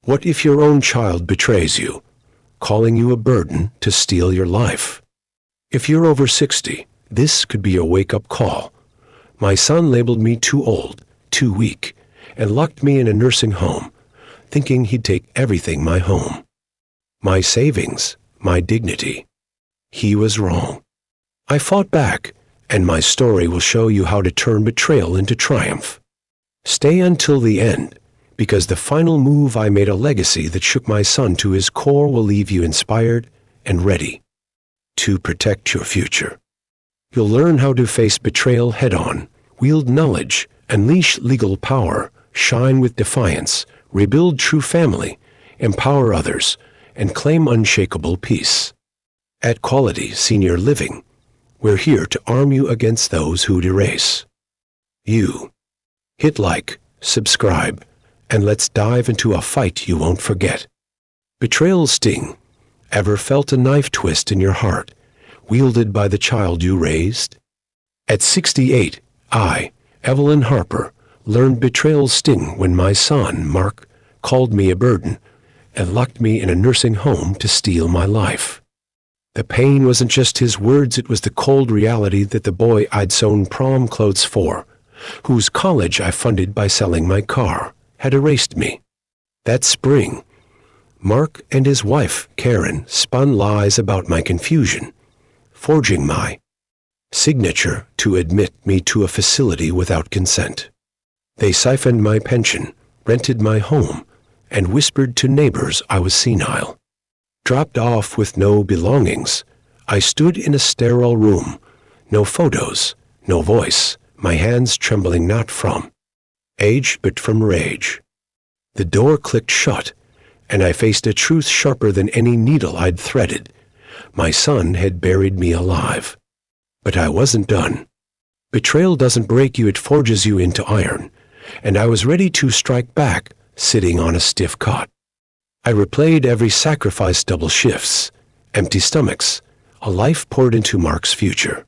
What if your own child betrays you, calling you a burden to steal your life? If you're over 60, this could be a wake-up call. My son labeled me too old, too weak, and locked me in a nursing home, thinking he'd take everything my home. My savings, my dignity. He was wrong. I fought back, and my story will show you how to turn betrayal into triumph. Stay until the end, because the final move I made a legacy that shook my son to his core will leave you inspired and ready to protect your future. You'll learn how to face betrayal head-on, wield knowledge, unleash legal power, shine with defiance, rebuild true family, empower others, and claim unshakable peace. At Quality Senior Living, we're here to arm you against those who'd erase you. Hit like, subscribe, and let's dive into a fight you won't forget. Betrayal's sting. Ever felt a knife twist in your heart, wielded by the child you raised? At 68, I, Evelyn Harper, learned betrayal's sting when my son, Mark, called me a burden and locked me in a nursing home to steal my life. The pain wasn't just his words, it was the cold reality that the boy I'd sewn prom clothes for, whose college I funded by selling my car, had erased me. That spring, Mark and his wife, Karen, spun lies about my confusion, forging my signature to admit me to a facility without consent. They siphoned my pension, rented my home, and whispered to neighbors I was senile. Dropped off with no belongings, I stood in a sterile room, no photos, no voice, my hands trembling not from age but from rage. The door clicked shut, and I faced a truth sharper than any needle I'd threaded. My son had buried me alive. But I wasn't done. Betrayal doesn't break you, it forges you into iron, and I was ready to strike back, sitting on a stiff cot. I replayed every sacrifice, double shifts, empty stomachs, a life poured into Mark's future.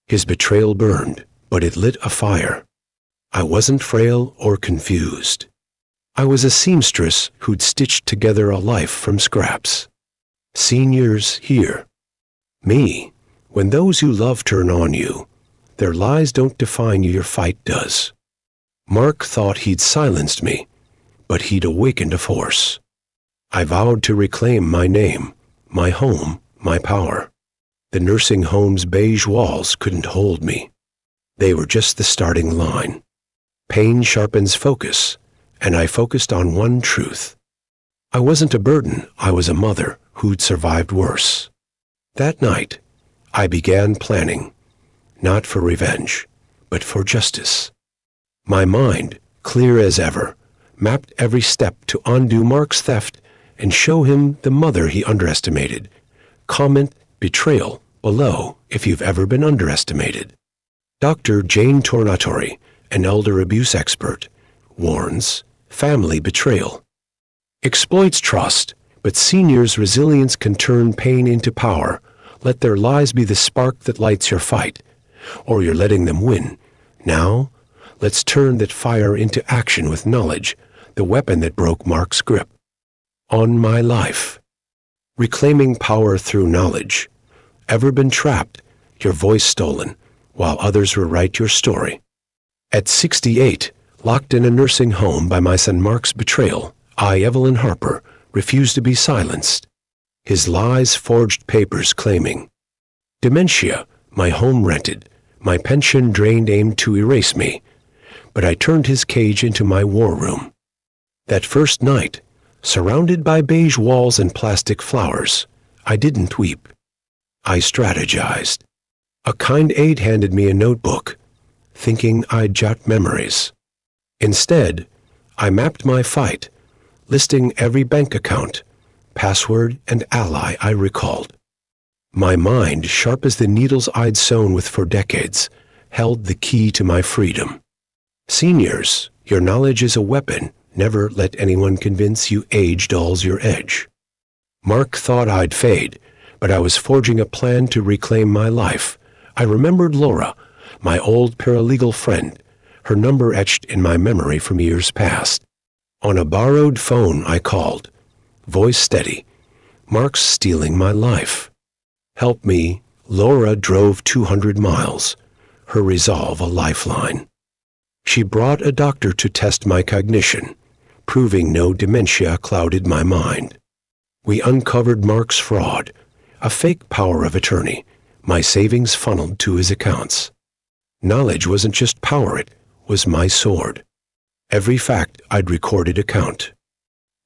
His betrayal burned, but it lit a fire. I wasn't frail or confused. I was a seamstress who'd stitched together a life from scraps. Seniors here. Me, when those you love turn on you, their lies don't define you, your fight does. Mark thought he'd silenced me, but he'd awakened a force. I vowed to reclaim my name, my home, my power. The nursing home's beige walls couldn't hold me. They were just the starting line. Pain sharpens focus, and I focused on one truth. I wasn't a burden, I was a mother who'd survived worse. That night, I began planning, not for revenge, but for justice. My mind, clear as ever, mapped every step to undo Mark's theft and show him the mother he underestimated. Comment betrayal below if you've ever been underestimated. Dr. Jane Tornatori, an elder abuse expert, warns family betrayal exploits trust, but seniors' resilience can turn pain into power. Let their lies be the spark that lights your fight, or you're letting them win. Now, let's turn that fire into action with knowledge, the weapon that broke Mark's grip. On my life. Reclaiming power through knowledge. Ever been trapped, your voice stolen, while others rewrite your story? At 68, locked in a nursing home by my son Mark's betrayal, I, Evelyn Harper, refused to be silenced. His lies forged papers claiming dementia, my home rented, my pension drained, aimed to erase me. But I turned his cage into my war room. That first night, surrounded by beige walls and plastic flowers, I didn't weep. I strategized. A kind aide handed me a notebook, thinking I'd jot memories. Instead, I mapped my fight, listing every bank account, password, and ally I recalled. My mind, sharp as the needles I'd sewn with for decades, held the key to my freedom. Seniors, your knowledge is a weapon. Never let anyone convince you age dulls your edge. Mark thought I'd fade, but I was forging a plan to reclaim my life. I remembered Laura, my old paralegal friend, her number etched in my memory from years past. On a borrowed phone I called, voice steady. Mark's stealing my life. Help me. Laura drove 200 miles, her resolve a lifeline. She brought a doctor to test my cognition, proving no dementia clouded my mind. We uncovered Mark's fraud, a fake power of attorney, my savings funneled to his accounts. Knowledge wasn't just power, it was my sword. Every fact I'd recorded a count.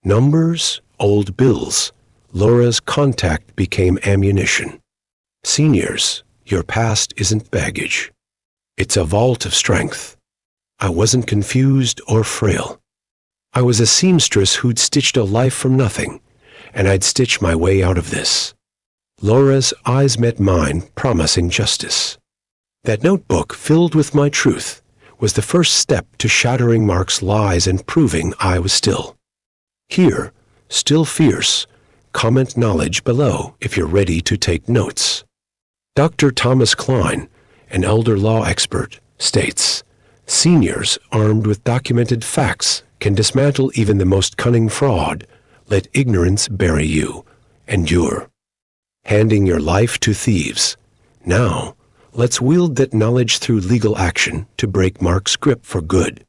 Numbers, old bills, Laura's contact became ammunition. Seniors, your past isn't baggage. It's a vault of strength. I wasn't confused or frail. I was a seamstress who'd stitched a life from nothing, and I'd stitch my way out of this. Laura's eyes met mine, promising justice. That notebook, filled with my truth, was the first step to shattering Mark's lies and proving I was still. Here, still fierce, comment knowledge below if you're ready to take notes. Dr. Thomas Klein, an elder law expert, states, seniors armed with documented facts can dismantle even the most cunning fraud. Let ignorance bury you. Endure. Handing your life to thieves. Now, let's wield that knowledge through legal action to break Mark's grip for good.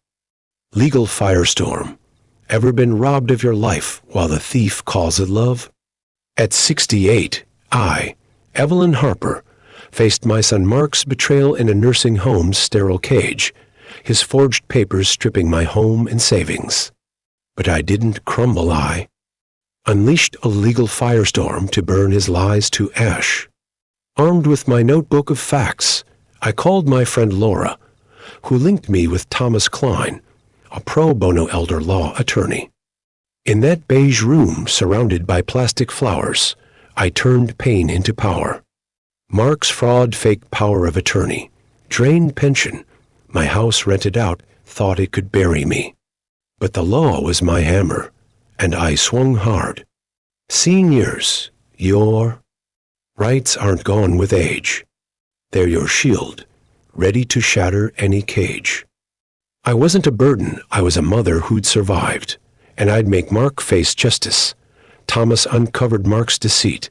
Legal firestorm. Ever been robbed of your life while the thief calls it love? At 68, I, Evelyn Harper, faced my son Mark's betrayal in a nursing home's sterile cage, his forged papers stripping my home and savings. But I didn't crumble. I unleashed a legal firestorm to burn his lies to ash. Armed with my notebook of facts, I called my friend Laura, who linked me with Thomas Klein, a pro bono elder law attorney. In that beige room surrounded by plastic flowers, I turned pain into power. Mark's fraud, fake power of attorney, drained pension, my house rented out, thought it could bury me. But the law was my hammer, and I swung hard. Seniors, your rights aren't gone with age. They're your shield, ready to shatter any cage. I wasn't a burden, I was a mother who'd survived, and I'd make Mark face justice. Thomas uncovered Mark's deceit,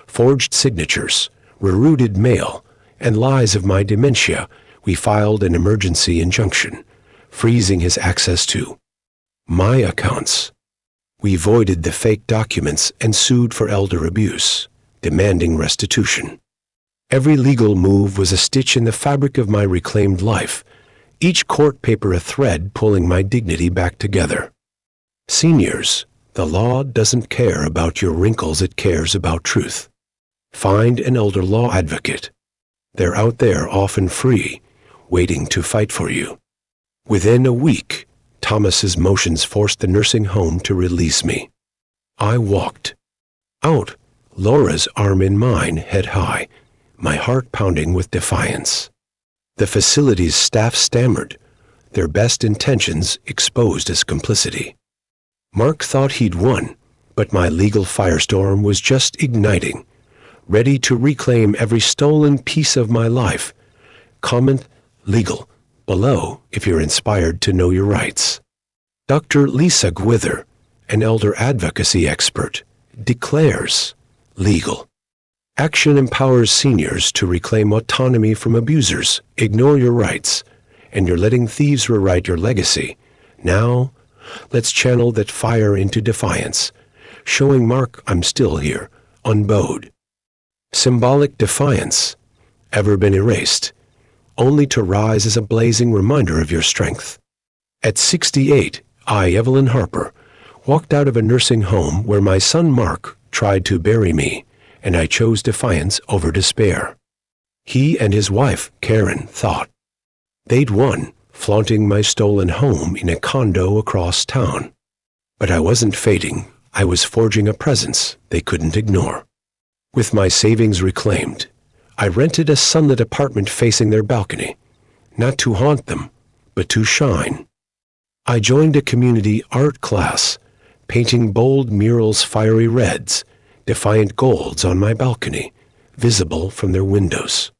forged signatures, rerouted mail, and lies of my dementia. We filed an emergency injunction, freezing his access to my accounts. We voided the fake documents and sued for elder abuse, demanding restitution. Every legal move was a stitch in the fabric of my reclaimed life, each court paper a thread pulling my dignity back together. Seniors, the law doesn't care about your wrinkles, it cares about truth. Find an elder law advocate. They're out there, often free, waiting to fight for you. Within a week, Thomas's motions forced the nursing home to release me. I walked out, Laura's arm in mine, head high, my heart pounding with defiance. The facility's staff stammered, their best intentions exposed as complicity. Mark thought he'd won, but my legal firestorm was just igniting, ready to reclaim every stolen piece of my life. Comment legal below if you're inspired to know your rights. Dr. Lisa Gwither, an elder advocacy expert, declares legal action empowers seniors to reclaim autonomy from abusers. Ignore your rights, and you're letting thieves rewrite your legacy. Now, let's channel that fire into defiance, showing Mark I'm still here, unbowed. Symbolic defiance, ever been erased, only to rise as a blazing reminder of your strength. At 68, I, Evelyn Harper, walked out of a nursing home where my son Mark tried to bury me, and I chose defiance over despair. He and his wife, Karen, thought they'd won, flaunting my stolen home in a condo across town. But I wasn't fading, I was forging a presence they couldn't ignore. With my savings reclaimed, I rented a sunlit apartment facing their balcony, not to haunt them, but to shine. I joined a community art class, painting bold murals, fiery reds, defiant golds on my balcony, visible from their windows.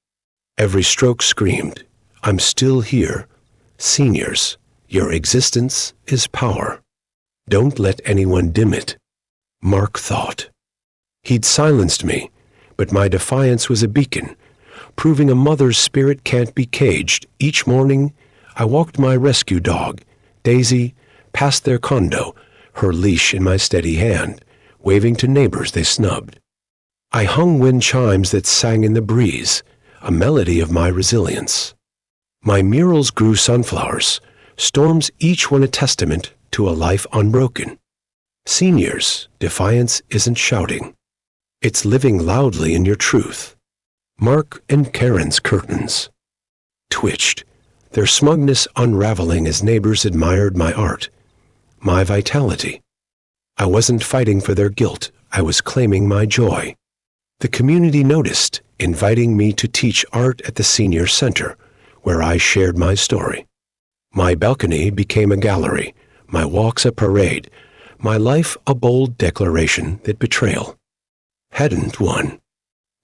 Every stroke screamed, I'm still here. Seniors, your existence is power. Don't let anyone dim it, Mark thought. He'd silenced me, but my defiance was a beacon, proving a mother's spirit can't be caged. Each morning, I walked my rescue dog, Daisy, past their condo, her leash in my steady hand, waving to neighbors they snubbed. I hung wind chimes that sang in the breeze, a melody of my resilience. My murals grew sunflowers, storms each one a testament to a life unbroken. Seniors, defiance isn't shouting. It's living loudly in your truth. Mark and Karen's curtains twitched, their smugness unraveling as neighbors admired my art, my vitality. I wasn't fighting for their guilt, I was claiming my joy. The community noticed, inviting me to teach art at the senior center, where I shared my story. My balcony became a gallery, my walks a parade, my life a bold declaration that betrayal hadn't won.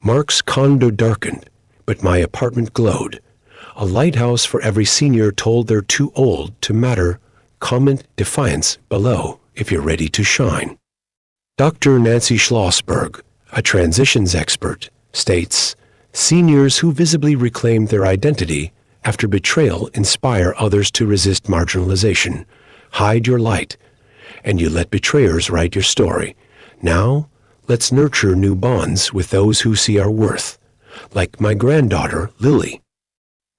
Mark's condo darkened, but my apartment glowed. A lighthouse for every senior told they're too old to matter. Comment Defiance below if you're ready to shine. Dr. Nancy Schlossberg, a transitions expert, states, seniors who visibly reclaim their identity after betrayal inspire others to resist marginalization. Hide your light, and you let betrayers write your story. Now, let's nurture new bonds with those who see our worth, like my granddaughter, Lily.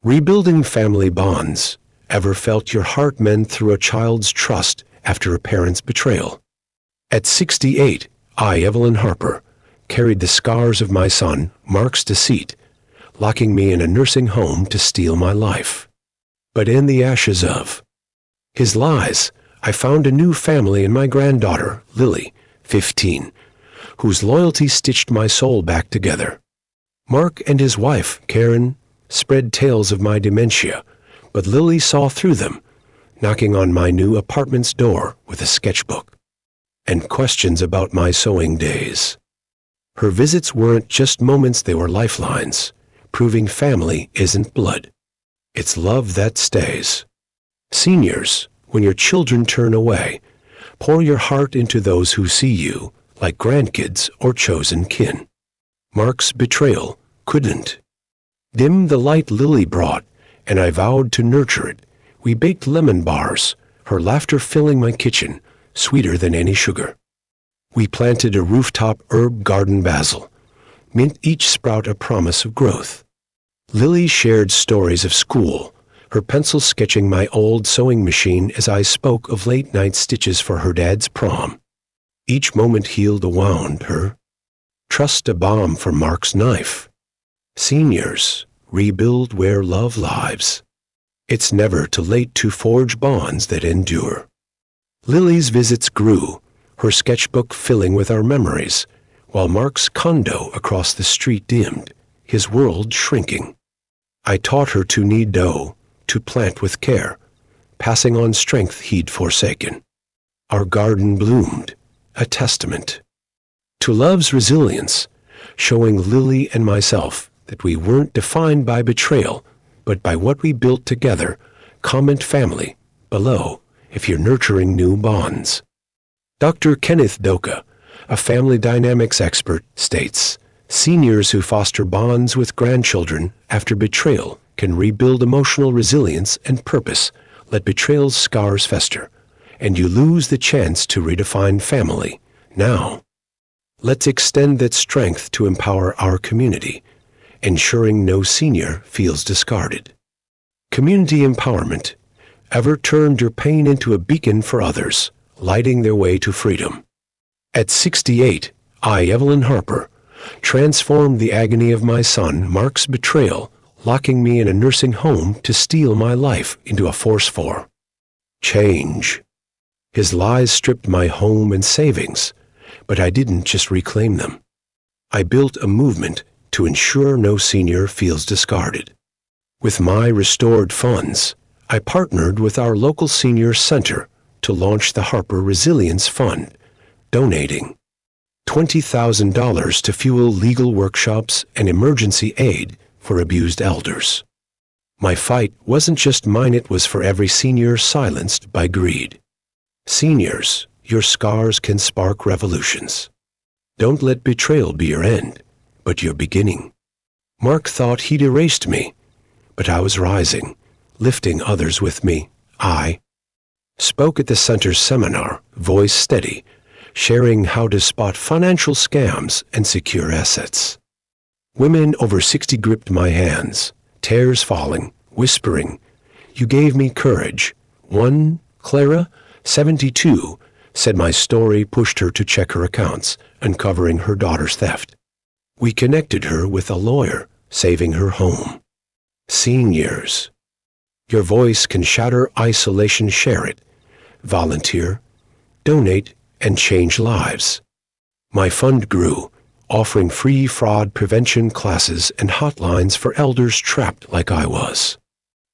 Rebuilding family bonds. Ever felt your heart mend through a child's trust after a parent's betrayal? At 68, I, Evelyn Harper, carried the scars of my son, Mark's deceit, locking me in a nursing home to steal my life. But in the ashes of his lies, I found a new family in my granddaughter, Lily, 15, whose loyalty stitched my soul back together. Mark and his wife, Karen, spread tales of my dementia, but Lily saw through them, knocking on my new apartment's door with a sketchbook and questions about my sewing days. Her visits weren't just moments, they were lifelines, proving family isn't blood. It's love that stays. Seniors, when your children turn away, pour your heart into those who see you, like grandkids or chosen kin. Mark's betrayal couldn't dim the light Lily brought, and I vowed to nurture it. We baked lemon bars, her laughter filling my kitchen, sweeter than any sugar. We planted a rooftop herb garden basil, mint each sprout a promise of growth. Lily shared stories of school, her pencil sketching my old sewing machine as I spoke of late-night stitches for her dad's prom. Each moment healed a wound, her trust a balm for Mark's knife. Seniors, rebuild where love lives. It's never too late to forge bonds that endure. Lily's visits grew, her sketchbook filling with our memories, while Mark's condo across the street dimmed, his world shrinking. I taught her to knead dough, to plant with care, passing on strength he'd forsaken. Our garden bloomed, a testament to love's resilience, showing Lily and myself that we weren't defined by betrayal, but by what we built together. Comment family below if you're nurturing new bonds. Dr. Kenneth Doka, a family dynamics expert, states, seniors who foster bonds with grandchildren after betrayal can rebuild emotional resilience and purpose. Let betrayal's scars fester, and you lose the chance to redefine family. Now, let's extend that strength to empower our community, ensuring no senior feels discarded. Community empowerment. Ever turned your pain into a beacon for others, lighting their way to freedom? At 68, I, Evelyn Harper, transformed the agony of my son, Mark's betrayal, locking me in a nursing home to steal my life into a force for change. His lies stripped my home and savings, but I didn't just reclaim them. I built a movement to ensure no senior feels discarded. With my restored funds, I partnered with our local senior center to launch the Harper Resilience Fund, donating $20,000 to fuel legal workshops and emergency aid for abused elders. My fight wasn't just mine, it was for every senior silenced by greed. Seniors, your scars can spark revolutions. Don't let betrayal be your end, but your beginning. Mark thought he'd erased me, but I was rising, lifting others with me. I spoke at the center's seminar, voice steady, sharing how to spot financial scams and secure assets. Women over 60 gripped my hands, tears falling, whispering, "You gave me courage." One, Clara, 72, said my story pushed her to check her accounts, uncovering her daughter's theft. We connected her with a lawyer, saving her home. Seniors. Your voice can shatter isolation. Share it. Volunteer, donate, and change lives. My fund grew, offering free fraud prevention classes and hotlines for elders trapped like I was.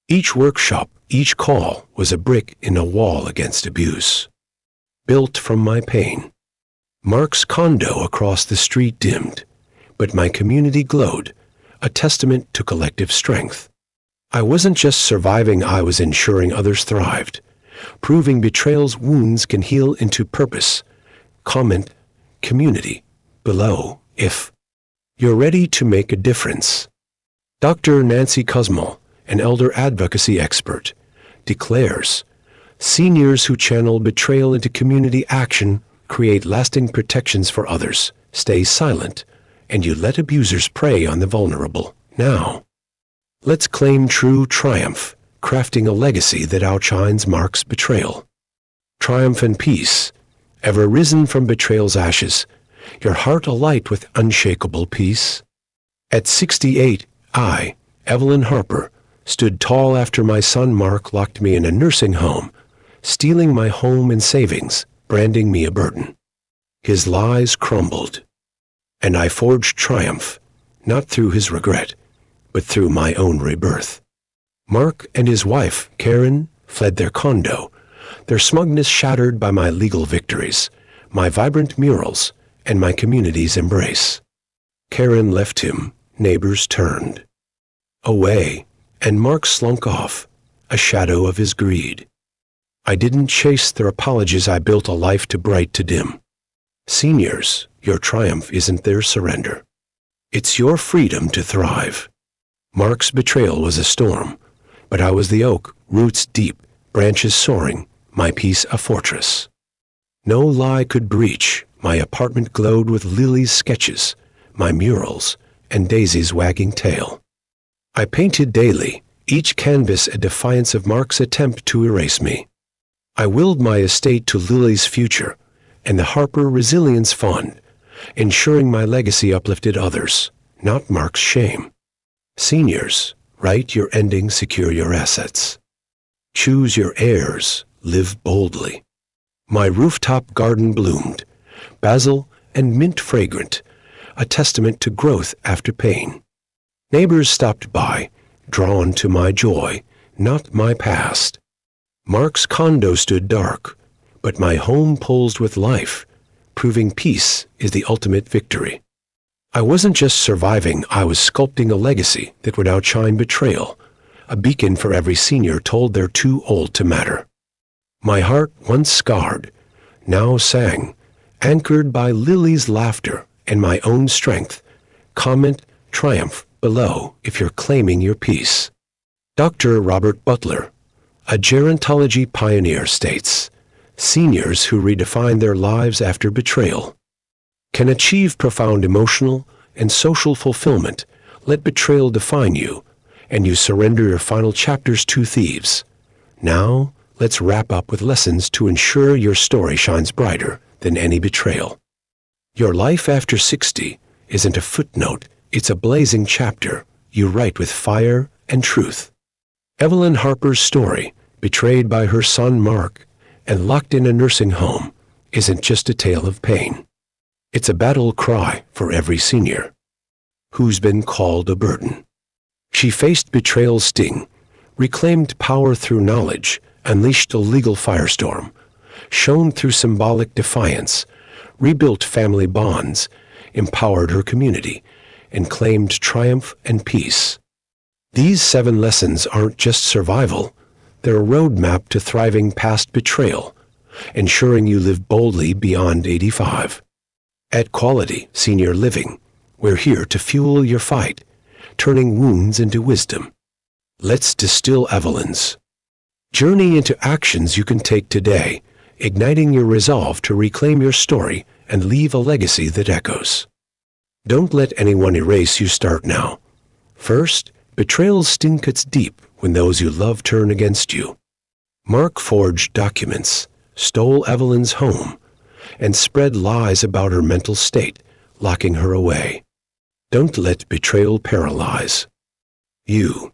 Each workshop, each call was a brick in a wall against abuse. Built from my pain. Mark's condo across the street dimmed, but my community glowed, a testament to collective strength. I wasn't just surviving, I was ensuring others thrived, proving betrayal's wounds can heal into purpose. Comment, community, below if you're ready to make a difference. Dr. Nancy Cosmo, an elder advocacy expert, declares, seniors who channel betrayal into community action create lasting protections for others. Stay silent, and you let abusers prey on the vulnerable. Now, let's claim true triumph, crafting a legacy that outshines Mark's betrayal. Triumph and peace, ever risen from betrayal's ashes, your heart alight with unshakable peace. At 68, I, Evelyn Harper, stood tall after my son Mark locked me in a nursing home, stealing my home and savings, branding me a burden. His lies crumbled, and I forged triumph, not through his regret, but through my own rebirth. Mark and his wife, Karen, fled their condo, their smugness shattered by my legal victories, my vibrant murals, and my community's embrace. Karen left him, neighbors turned away, and Mark slunk off, a shadow of his greed. I didn't chase their apologies, I built a life too bright to dim. Seniors, your triumph isn't their surrender. It's your freedom to thrive. Mark's betrayal was a storm, but I was the oak, roots deep, branches soaring, my peace a fortress. No lie could breach. My apartment glowed with Lily's sketches, my murals, and Daisy's wagging tail. I painted daily, each canvas a defiance of Mark's attempt to erase me. I willed my estate to Lily's future, and the Harper Resilience Fund, ensuring my legacy uplifted others, not Mark's shame. Seniors, write your ending, secure your assets. Choose your heirs, live boldly. My rooftop garden bloomed, basil and mint fragrant, a testament to growth after pain. Neighbors stopped by, drawn to my joy, not my past. Mark's condo stood dark, but my home pulsed with life, proving peace is the ultimate victory. I wasn't just surviving, I was sculpting a legacy that would outshine betrayal, a beacon for every senior told they're too old to matter. My heart, once scarred, now sang, anchored by Lily's laughter and my own strength. Comment, triumph, below if you're claiming your peace. Dr. Robert Butler, a gerontology pioneer, states, seniors who redefine their lives after betrayal can achieve profound emotional and social fulfillment. Let betrayal define you, and you surrender your final chapters to thieves. Now, let's wrap up with lessons to ensure your story shines brighter than any betrayal. Your life after 60 isn't a footnote, it's a blazing chapter you write with fire and truth. Evelyn Harper's story, betrayed by her son Mark and locked in a nursing home, isn't just a tale of pain. It's a battle cry for every senior who's been called a burden. She faced betrayal's sting, reclaimed power through knowledge, unleashed a legal firestorm, shone through symbolic defiance, rebuilt family bonds, empowered her community, and claimed triumph and peace. These 7 lessons aren't just survival, they're a roadmap to thriving past betrayal, ensuring you live boldly beyond 85. At Quality Senior Living, we're here to fuel your fight, turning wounds into wisdom. Let's distill Evelyn's journey into actions you can take today, igniting your resolve to reclaim your story and leave a legacy that echoes. Don't let anyone erase you. Start now. First, betrayal's sting cuts deep when those you love turn against you. Mark forged documents, stole Evelyn's home, and spread lies about her mental state, locking her away. Don't let betrayal paralyze you.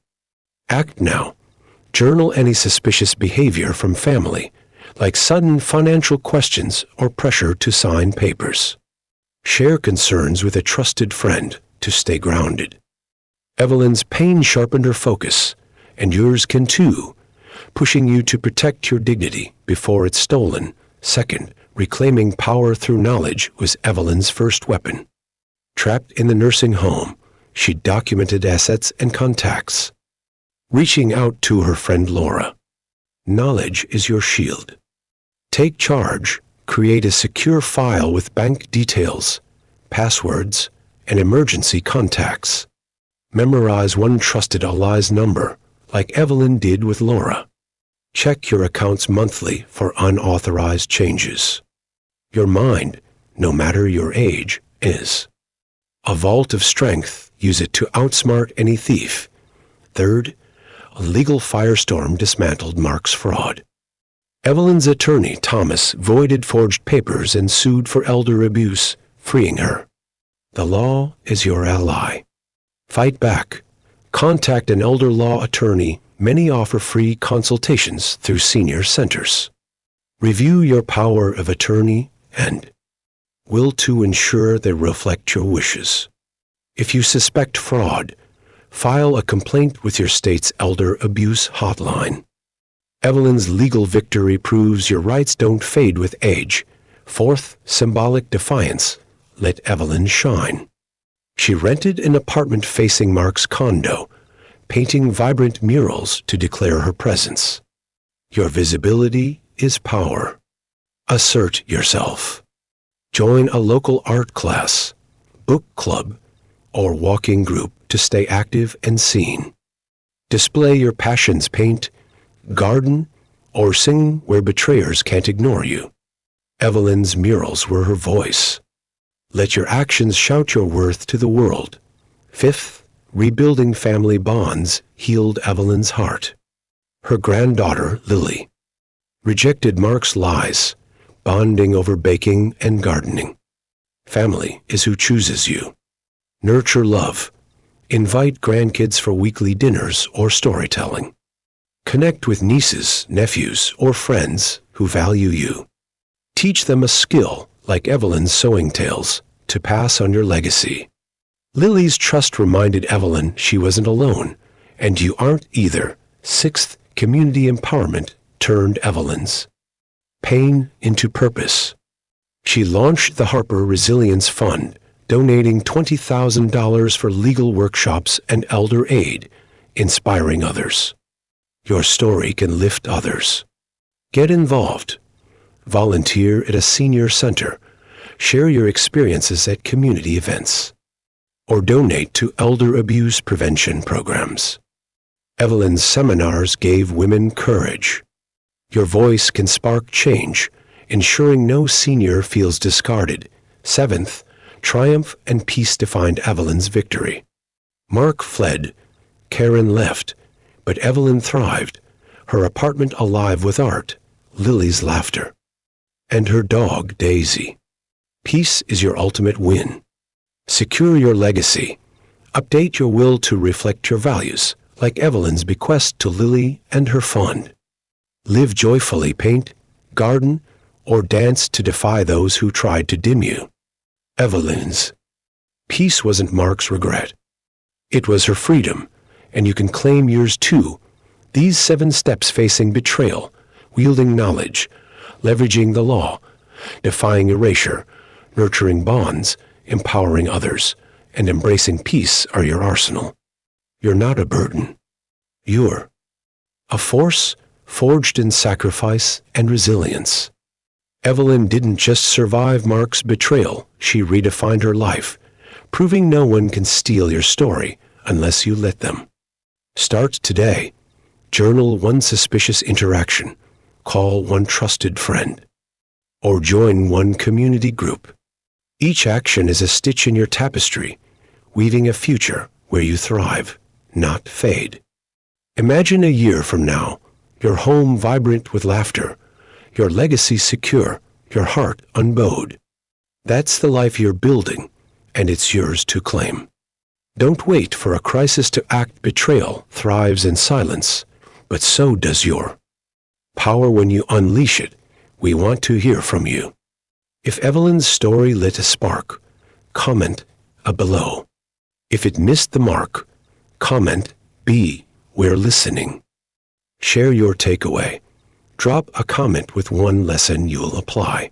Act now. Journal any suspicious behavior from family, like sudden financial questions or pressure to sign papers. Share concerns with a trusted friend to stay grounded. Evelyn's pain sharpened her focus, and yours can too, pushing you to protect your dignity before it's stolen. Second, reclaiming power through knowledge was Evelyn's first weapon. Trapped in the nursing home, she documented assets and contacts, reaching out to her friend Laura. Knowledge is your shield. Take charge. Create a secure file with bank details, passwords, and emergency contacts. Memorize one trusted ally's number, like Evelyn did with Laura. Check your accounts monthly for unauthorized changes. Your mind, no matter your age, is a vault of strength. Use it to outsmart any thief. Third, a legal firestorm dismantled Mark's fraud. Evelyn's attorney, Thomas, voided forged papers and sued for elder abuse, freeing her. The law is your ally. Fight back. Contact an elder law attorney. Many offer free consultations through senior centers. Review your power of attorney and will to ensure they reflect your wishes. If you suspect fraud, file a complaint with your state's elder abuse hotline. Evelyn's legal victory proves your rights don't fade with age. Fourth, symbolic defiance. Let Evelyn shine. She rented an apartment facing Mark's condo, painting vibrant murals to declare her presence. Your visibility is power. Assert yourself. Join a local art class, book club, or walking group to stay active and seen. Display your passions. Paint, garden, or sing where betrayers can't ignore you. Evelyn's murals were her voice. Let your actions shout your worth to the world. Fifth, rebuilding family bonds healed Evelyn's heart. Her granddaughter, Lily, rejected Mark's lies, bonding over baking and gardening. Family is who chooses you. Nurture love. Invite grandkids for weekly dinners or storytelling. Connect with nieces, nephews, or friends who value you. Teach them a skill, like Evelyn's sewing tales, to pass on your legacy. Lily's trust reminded Evelyn she wasn't alone, and you aren't either. Sixth, community empowerment turned Evelyn's pain into purpose. She launched the Harper Resilience Fund, donating $20,000 for legal workshops and elder aid, inspiring others. Your story can lift others. Get involved. Volunteer at a senior center. Share your experiences at community events. Or donate to elder abuse prevention programs. Evelyn's seminars gave women courage. Your voice can spark change, ensuring no senior feels discarded. Seventh, triumph and peace defined Evelyn's victory. Mark fled. Karen left. But Evelyn thrived, her apartment alive with art, Lily's laughter, and her dog, Daisy. Peace is your ultimate win. Secure your legacy. Update your will to reflect your values, like Evelyn's bequest to Lily and her fund. Live joyfully. Paint, garden, or dance to defy those who tried to dim you. Evelyn's peace wasn't Mark's regret. It was her freedom, and you can claim yours too. These 7 steps facing betrayal, wielding knowledge, leveraging the law, defying erasure, nurturing bonds, empowering others, and embracing peace are your arsenal. You're not a burden. You're a force forged in sacrifice and resilience. Evelyn didn't just survive Mark's betrayal, she redefined her life, proving no one can steal your story unless you let them. Start today. Journal one suspicious interaction, call one trusted friend, or join one community group. Each action is a stitch in your tapestry, weaving a future where you thrive, not fade. Imagine a year from now, your home vibrant with laughter, your legacy secure, your heart unbowed. That's the life you're building, and it's yours to claim. Don't wait for a crisis to act. Betrayal thrives in silence, but so does your power when you unleash it. We want to hear from you. If Evelyn's story lit a spark, comment below. If it missed the mark, comment B. We're listening. Share your takeaway. Drop a comment with one lesson you'll apply.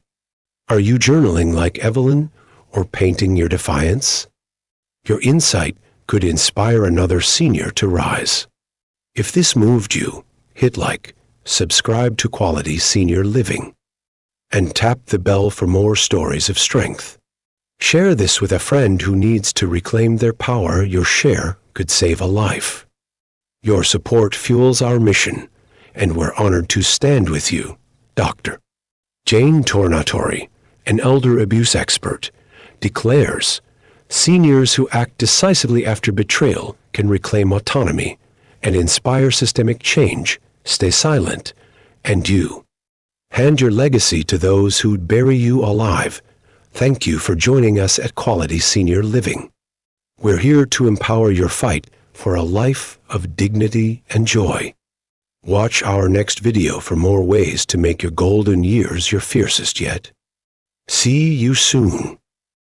Are you journaling like Evelyn or painting your defiance? Your insight could inspire another senior to rise. If this moved you, hit like, subscribe to Quality Senior Living, and tap the bell for more stories of strength. Share this with a friend who needs to reclaim their power. Your share could save a life. Your support fuels our mission, and we're honored to stand with you. Dr. Jane Tornatori, an elder abuse expert, declares, seniors who act decisively after betrayal can reclaim autonomy and inspire systemic change. Stay silent, and you. Hand your legacy to those who'd bury you alive. Thank you for joining us at Quality Senior Living. We're here to empower your fight for a life of dignity and joy. Watch our next video for more ways to make your golden years your fiercest yet. See you soon.